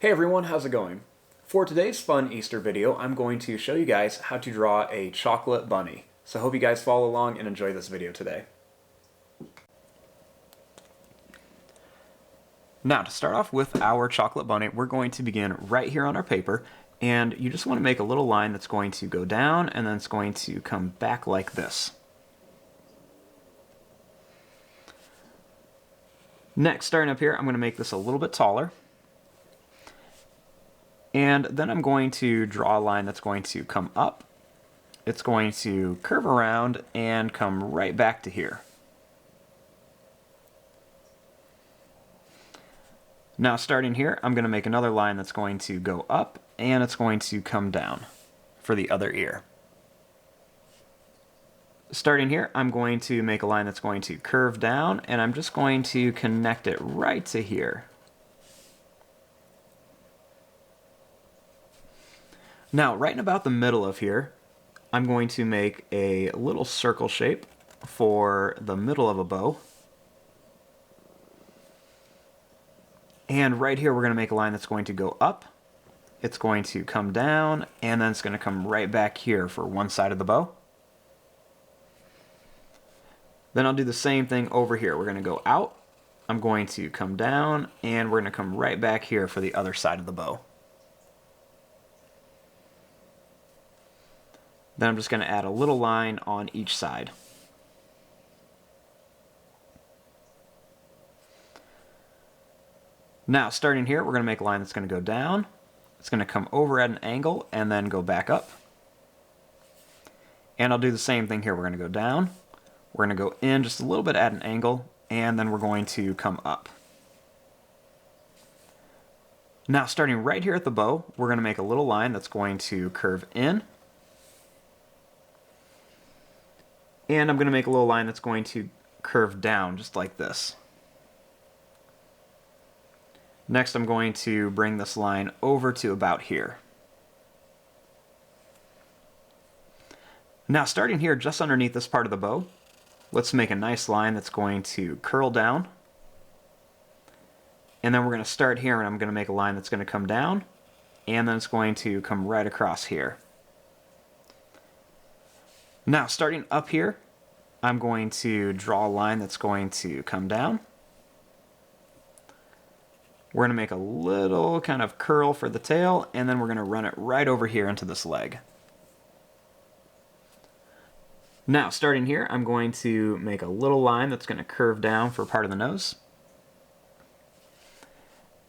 Hey everyone, how's it going? For today's fun Easter video, I'm going to show you guys how to draw a chocolate bunny. So I hope you guys follow along and enjoy this video today. Now, to start off with our chocolate bunny, we're going to begin right here on our paper, and you just want to make a little line that's going to go down and then it's going to come back like this. Next, starting up here, I'm going to make this a little bit taller. And then I'm going to draw a line that's going to come up. It's going to curve around and come right back to here. Now starting here, I'm going to make another line that's going to go up and it's going to come down for the other ear. Starting here, I'm going to make a line that's going to curve down and I'm just going to connect it right to here. Now, right in about the middle of here, I'm going to make a little circle shape for the middle of a bow. And right here, we're going to make a line that's going to go up. It's going to come down, and then it's going to come right back here for one side of the bow. Then I'll do the same thing over here. We're going to go out. I'm going to come down, and we're going to come right back here for the other side of the bow. Then I'm just going to add a little line on each side. Now, starting here, we're going to make a line that's going to go down. It's going to come over at an angle and then go back up. And I'll do the same thing here. We're going to go down. We're going to go in just a little bit at an angle, and then we're going to come up. Now, starting right here at the bow, we're going to make a little line that's going to curve in. And I'm going to make a little line that's going to curve down just like this. Next, I'm going to bring this line over to about here. Now, starting here just underneath this part of the bow, let's make a nice line that's going to curl down. And then we're going to start here and I'm going to make a line that's going to come down. And then it's going to come right across here. Now, starting up here, I'm going to draw a line that's going to come down. We're going to make a little kind of curl for the tail, and then we're going to run it right over here into this leg. Now, starting here, I'm going to make a little line that's going to curve down for part of the nose.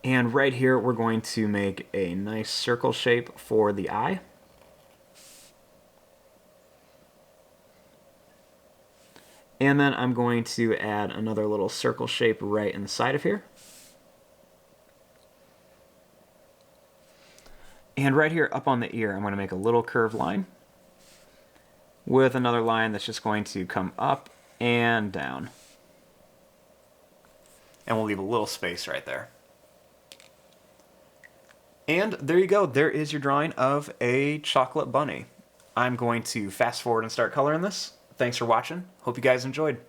And right here, we're going to make a nice circle shape for the eye. And then I'm going to add another little circle shape right inside of here. And right here up on the ear, I'm going to make a little curved line with another line that's just going to come up and down. And we'll leave a little space right there. And there you go. There is your drawing of a chocolate bunny. I'm going to fast forward and start coloring this. Thanks for watching. Hope you guys enjoyed.